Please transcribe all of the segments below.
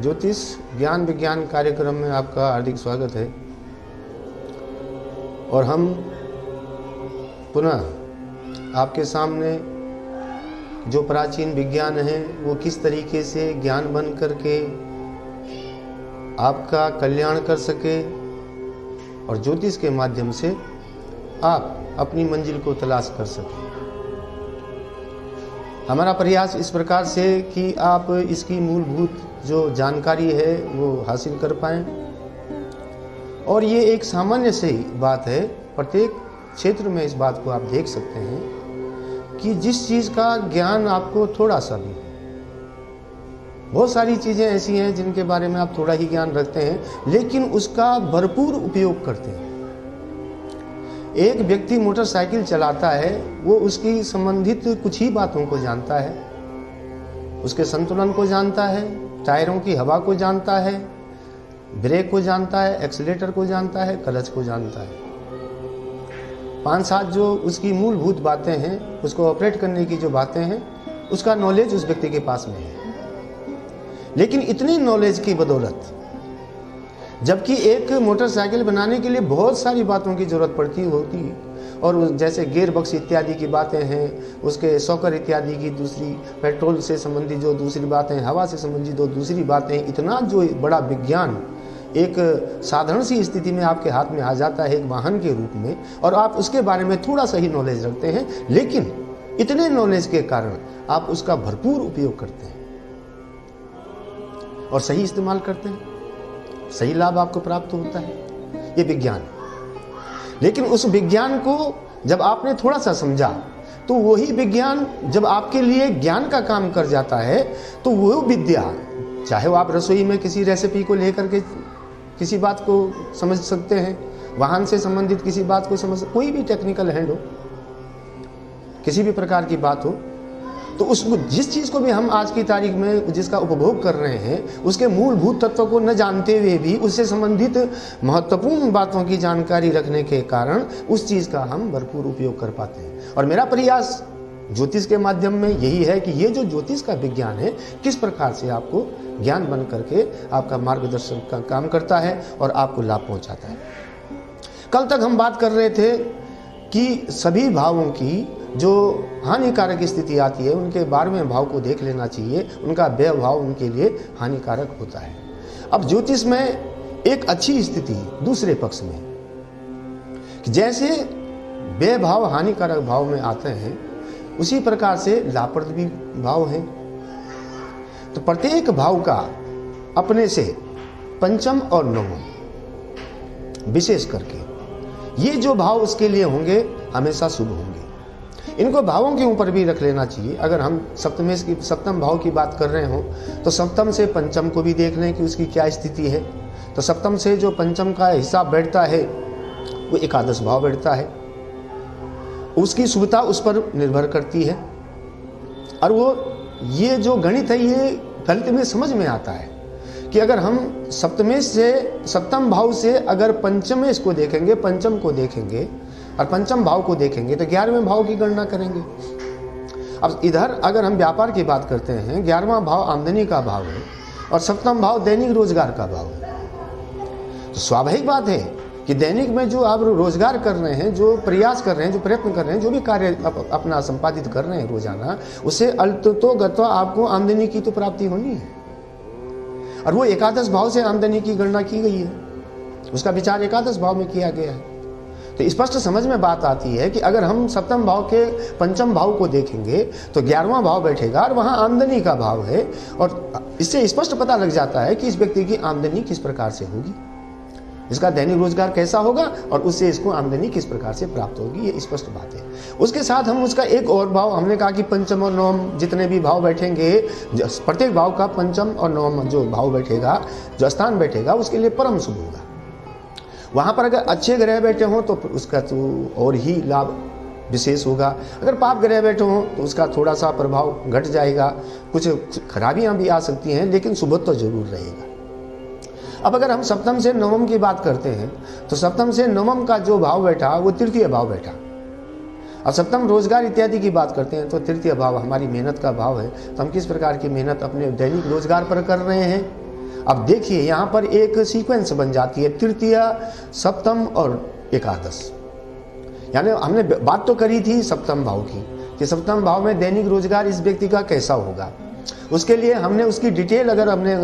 ज्योतिष ज्ञान विज्ञान कार्यक्रम में आपका हार्दिक स्वागत है। और हम पुनः आपके सामने जो प्राचीन विज्ञान है वो किस तरीके से ज्ञान बन करके आपका कल्याण कर सके और ज्योतिष के माध्यम से आप अपनी मंजिल को तलाश कर सकें। हमारा प्रयास इस प्रकार से कि आप इसकी मूलभूत जो जानकारी है वो हासिल कर पाएं। और ये एक सामान्य सी बात है, प्रत्येक क्षेत्र में इस बात को आप देख सकते हैं कि जिस चीज़ का ज्ञान आपको थोड़ा सा भी, बहुत सारी चीज़ें ऐसी हैं जिनके बारे में आप थोड़ा ही ज्ञान रखते हैं लेकिन उसका भरपूर उपयोग करते हैं। एक व्यक्ति मोटरसाइकिल चलाता है, वो उसकी संबंधित कुछ ही बातों को जानता है, उसके संतुलन को जानता है, टायरों की हवा को जानता है, ब्रेक को जानता है, एक्सीलेटर को जानता है, क्लच को जानता है। 5-7 जो उसकी मूलभूत बातें हैं, उसको ऑपरेट करने की जो बातें हैं, उसका नॉलेज उस व्यक्ति के पास में है। लेकिन इतनी नॉलेज की बदौलत जबकि एक मोटरसाइकिल बनाने के लिए बहुत सारी बातों की जरूरत पड़ती होती है, और जैसे गियर बक्स इत्यादि की बातें हैं, उसके शॉकर इत्यादि की दूसरी, पेट्रोल से संबंधित जो दूसरी बातें, हवा से संबंधित जो दूसरी बातें, इतना जो बड़ा विज्ञान एक साधारण सी स्थिति में आपके हाथ में आ जाता है एक वाहन के रूप में, और आप उसके बारे में थोड़ा सा ही नॉलेज रखते हैं, लेकिन इतने नॉलेज के कारण आप उसका भरपूर उपयोग करते हैं और सही इस्तेमाल करते हैं, सही लाभ आपको प्राप्त होता है। ये विज्ञान है। लेकिन उस विज्ञान को जब आपने थोड़ा सा समझा तो वही विज्ञान जब आपके लिए ज्ञान का काम कर जाता है तो वो विद्या, चाहे वो आप रसोई में किसी रेसिपी को लेकर के किसी बात को समझ सकते हैं, वाहन से संबंधित किसी बात को समझ, कोई भी टेक्निकल हैंड हो, किसी भी प्रकार की बात हो, तो उसको जिस चीज़ को भी हम आज की तारीख में जिसका उपभोग कर रहे हैं, उसके मूलभूत तत्वों को न जानते हुए भी उससे संबंधित महत्वपूर्ण बातों की जानकारी रखने के कारण उस चीज़ का हम भरपूर उपयोग कर पाते हैं। और मेरा प्रयास ज्योतिष के माध्यम में यही है कि ये जो ज्योतिष का विज्ञान है किस प्रकार से आपको ज्ञान बन करके आपका मार्गदर्शन का काम करता है और आपको लाभ पहुँचाता है। कल तक हम बात कर रहे थे कि सभी भावों की जो हानिकारक स्थिति आती है उनके 12वें भाव को देख लेना चाहिए, उनका व्यय भाव उनके लिए हानिकारक होता है। अब ज्योतिष में एक अच्छी स्थिति दूसरे पक्ष में, जैसे व्यय भाव हानिकारक भाव में आते हैं उसी प्रकार से लाभप्रद भी भाव हैं। तो प्रत्येक भाव का अपने से पंचम और नवम विशेष करके ये जो भाव उसके लिए होंगे हमेशा शुभ होंगे। इनको भावों के ऊपर भी रख लेना चाहिए। अगर हम सप्तम भाव की बात कर रहे हो तो सप्तम से पंचम को भी देख लें कि उसकी क्या स्थिति है। तो सप्तम से जो पंचम का हिसाब बैठता है वो एकादश भाव बैठता है, उसकी शुभता उस पर निर्भर करती है। और वो ये जो गणित है ये गणित में समझ में आता है कि अगर हम सप्तम भाव से अगर पंचमेश को देखेंगे, पंचम को देखेंगे और पंचम भाव को देखेंगे तो 11वें भाव की गणना करेंगे। अब इधर अगर हम व्यापार की बात करते हैं, 11वां भाव आमदनी का भाव है और सप्तम भाव दैनिक रोजगार का भाव है। तो स्वाभाविक बात है कि दैनिक में जो आप रोजगार कर रहे हैं, जो प्रयास कर रहे हैं, जो प्रयत्न कर रहे हैं, जो भी कार्य अपना संपादित कर रहे हैं रोजाना, उससे अल्पतो आपको आमदनी की तो प्राप्ति होनी है। और वो एकादश भाव से आमदनी की गणना की गई है, उसका विचार एकादश भाव में किया गया है। तो स्पष्ट समझ में बात आती है कि अगर हम सप्तम भाव के पंचम भाव को देखेंगे तो 11वां भाव बैठेगा और वहाँ आमदनी का भाव है, और इससे स्पष्ट पता लग जाता है कि इस व्यक्ति की आमदनी किस प्रकार से होगी, इसका दैनिक रोजगार कैसा होगा और उससे इसको आमदनी किस प्रकार से प्राप्त होगी, ये स्पष्ट बात है। उसके साथ हम उसका एक और भाव, हमने कहा कि पंचम और नवम जितने भी भाव बैठेंगे, प्रत्येक भाव का पंचम और नवम जो भाव बैठेगा, जो स्थान बैठेगा, उसके लिए परम शुभ होगा। वहाँ पर अगर अच्छे ग्रह बैठे हों तो उसका तो और ही लाभ विशेष होगा। अगर पाप ग्रह बैठे हों तो उसका थोड़ा सा प्रभाव घट जाएगा, कुछ खराबियाँ भी आ सकती हैं, लेकिन शुभ तो जरूर रहेगा। अब अगर हम सप्तम से नवम की बात करते हैं तो सप्तम से नवम का जो भाव बैठा वो तृतीय भाव बैठा। अब सप्तम रोजगार इत्यादि की बात करते हैं तो तृतीय भाव हमारी मेहनत का भाव है। तो हम किस प्रकार की मेहनत अपने दैनिक रोजगार पर कर रहे हैं अब देखिए यहाँ पर एक सीक्वेंस बन जाती है, तृतीय, सप्तम और एकादश। यानी हमने बात तो करी थी सप्तम भाव की कि सप्तम भाव में दैनिक रोजगार इस व्यक्ति का कैसा होगा। उसके लिए हमने उसकी डिटेल अगर हमने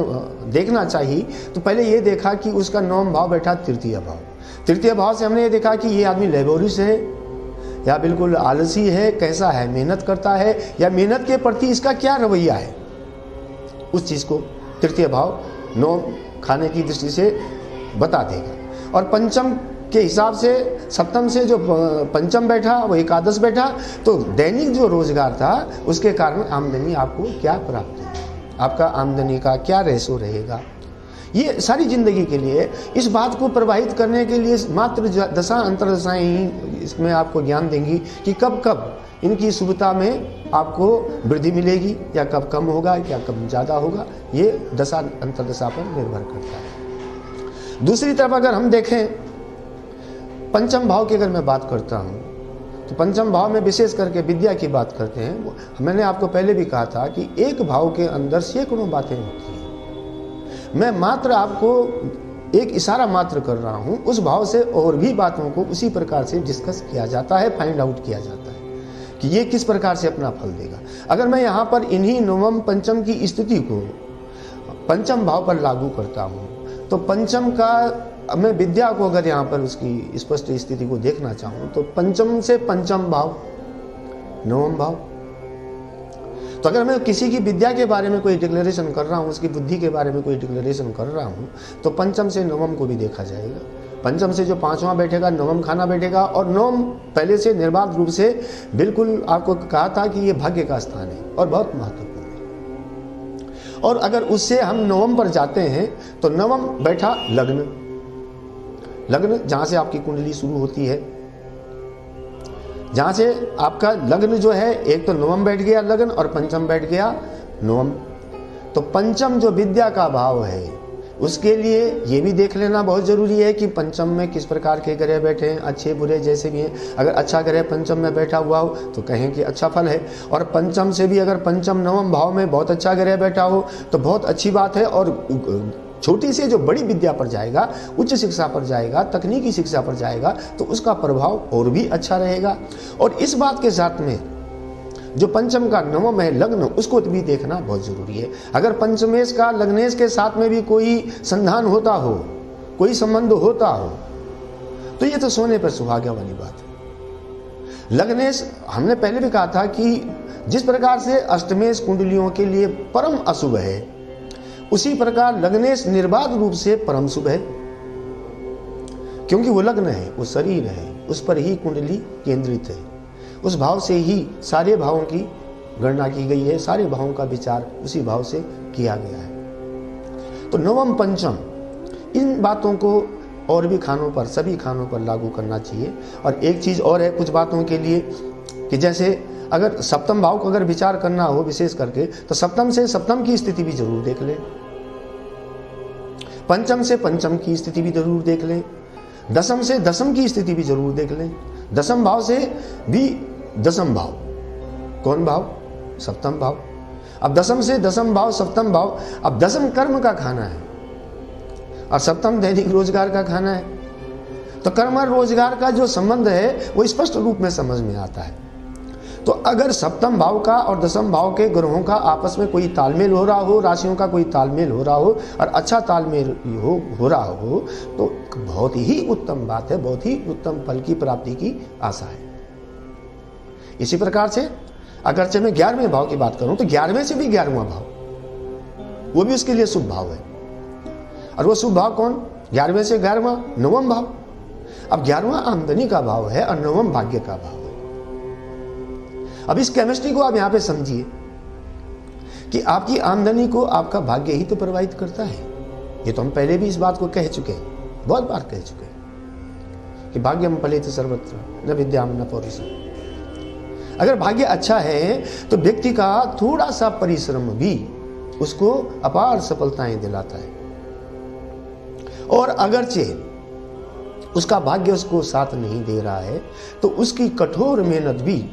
देखना चाहिए तो पहले ये देखा कि उसका नवम भाव बैठा तृतीय भाव। तृतीय भाव से हमने ये देखा कि ये आदमी लेबोरियस है या बिल्कुल आलसी है, कैसा है, मेहनत करता है या मेहनत के प्रति इसका क्या रवैया है, उस चीज़ को तृतीय भाव नौ खाने की दृष्टि से बता देगा। और पंचम के हिसाब से सप्तम से जो पंचम बैठा वो एकादश बैठा, तो दैनिक जो रोजगार था उसके कारण आमदनी आपको क्या प्राप्त है, आपका आमदनी का क्या रेशो रहेगा। ये सारी जिंदगी के लिए इस बात को प्रवाहित करने के लिए मात्र दशा अंतरदशाएं ही इसमें आपको ज्ञान देंगी कि कब कब इनकी शुभता में आपको वृद्धि मिलेगी या कब कम होगा या कब ज़्यादा होगा, ये दशा अंतरदशा पर निर्भर करता है। दूसरी तरफ अगर हम देखें पंचम भाव की अगर मैं बात करता हूँ तो पंचम भाव में विशेष करके विद्या की बात करते हैं। मैंने आपको पहले भी कहा था कि एक भाव के अंदर सैकड़ों बातें होती हैं। मैं मात्र आपको एक इशारा मात्र कर रहा हूँ, उस भाव से और भी बातों को उसी प्रकार से डिस्कस किया जाता है, फाइंड आउट किया जाता है कि ये किस प्रकार से अपना फल देगा। अगर मैं यहाँ पर इन्हीं नवम पंचम की स्थिति को पंचम भाव पर लागू करता हूँ तो पंचम का मैं विद्या को अगर यहाँ पर उसकी स्पष्ट स्थिति को देखना चाहूँ तो पंचम से पंचम भाव नवम भाव। तो अगर मैं किसी की विद्या के बारे में कोई डिक्लेरेशन कर रहा हूँ, उसकी बुद्धि के बारे में कोई डिक्लेरेशन कर रहा हूँ तो पंचम से नवम को भी देखा जाएगा। पंचम से जो पांचवा बैठेगा नवम खाना बैठेगा, और नवम पहले से निर्बाध रूप से बिल्कुल आपको कहा था कि ये भाग्य का स्थान है और बहुत महत्वपूर्ण है। और अगर उससे हम नवम पर जाते हैं तो नवम बैठा लग्न, लग्न जहाँ से आपकी कुंडली शुरू होती है, जहाँ से आपका लग्न जो है, एक तो नवम बैठ गया लग्न और पंचम बैठ गया नवम। तो पंचम जो विद्या का भाव है उसके लिए ये भी देख लेना बहुत ज़रूरी है कि पंचम में किस प्रकार के ग्रह बैठे हैं, अच्छे बुरे जैसे भी हैं। अगर अच्छा ग्रह पंचम में बैठा हुआ हो तो कहें कि अच्छा फल है, और पंचम से भी अगर पंचम नवम भाव में बहुत अच्छा ग्रह बैठा हो तो बहुत अच्छी बात है। और छोटी से जो बड़ी विद्या पर जाएगा, उच्च शिक्षा पर जाएगा, तकनीकी शिक्षा पर जाएगा तो उसका प्रभाव और भी अच्छा रहेगा। और इस बात के साथ में जो पंचम का नवम है लग्न, उसको भी देखना बहुत जरूरी है। अगर पंचमेश का लग्नेश के साथ में भी कोई संधान होता हो, कोई संबंध होता हो तो ये तो सोने पर सुहागा वाली बात है। लग्नेश हमने पहले भी कहा था कि जिस प्रकार से अष्टमेश कुंडलियों के लिए परम अशुभ है, उसी प्रकार लग्नेश निर्बाध रूप से परम शुभ है, क्योंकि वो लग्न है, वो शरीर है, उस पर ही कुंडली केंद्रित है, उस भाव से ही सारे भावों की गणना की गई है, सारे भावों का विचार उसी भाव से किया गया है। तो नवम पंचम इन बातों को और भी खानों पर, सभी खानों पर लागू करना चाहिए। और एक चीज़ और है कुछ बातों के लिए कि जैसे अगर सप्तम भाव को अगर विचार करना हो विशेष करके तो सप्तम से सप्तम की स्थिति भी जरूर देख लें, पंचम से पंचम की स्थिति भी जरूर देख लें, दसम से दसम की स्थिति भी जरूर देख लें, दसम भाव से भी दसम भाव, कौन भाव? सप्तम भाव। अब दसम से दसम भाव, सप्तम भाव, अब दसम कर्म का खाना है और सप्तम दैनिक रोजगार का खाना है। तो कर्म और रोजगार का जो संबंध है वो स्पष्ट रूप में समझ में आता है। तो अगर सप्तम भाव का और दसम भाव के ग्रहों का आपस में कोई तालमेल हो रहा हो, राशियों का कोई तालमेल हो रहा हो और अच्छा तालमेल हो रहा हो तो बहुत ही उत्तम बात है, बहुत ही उत्तम फल की प्राप्ति की आशा है। इसी प्रकार से अगरचे मैं 11वें भाव की बात करूं तो 11वें से भी 11वां भाव वो भी उसके लिए शुभ भाव है। और वो शुभ भाव कौन? 11वें से 11वां नवम भाव। अब 11वां आमदनी का भाव है और नवम भाग्य का भाव है। अब इस केमिस्ट्री को आप यहां पे समझिए कि आपकी आमदनी को आपका भाग्य ही तो प्रभावित करता है। ये तो हम पहले भी इस बात को कह चुके हैं, बहुत बार कह चुके हैं कि भाग्यम फलित सर्वत्र न विद्याम न पौरुषम। अगर भाग्य अच्छा है तो व्यक्ति का थोड़ा सा परिश्रम भी उसको अपार सफलताएं दिलाता है, और अगरचे उसका भाग्य उसको साथ नहीं दे रहा है तो उसकी कठोर मेहनत भी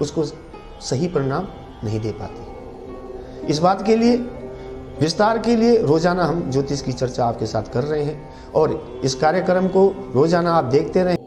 उसको सही परिणाम नहीं दे पाती। इस बात के लिए विस्तार के लिए रोजाना हम ज्योतिष की चर्चा आपके साथ कर रहे हैं और इस कार्यक्रम को रोजाना आप देखते रहें।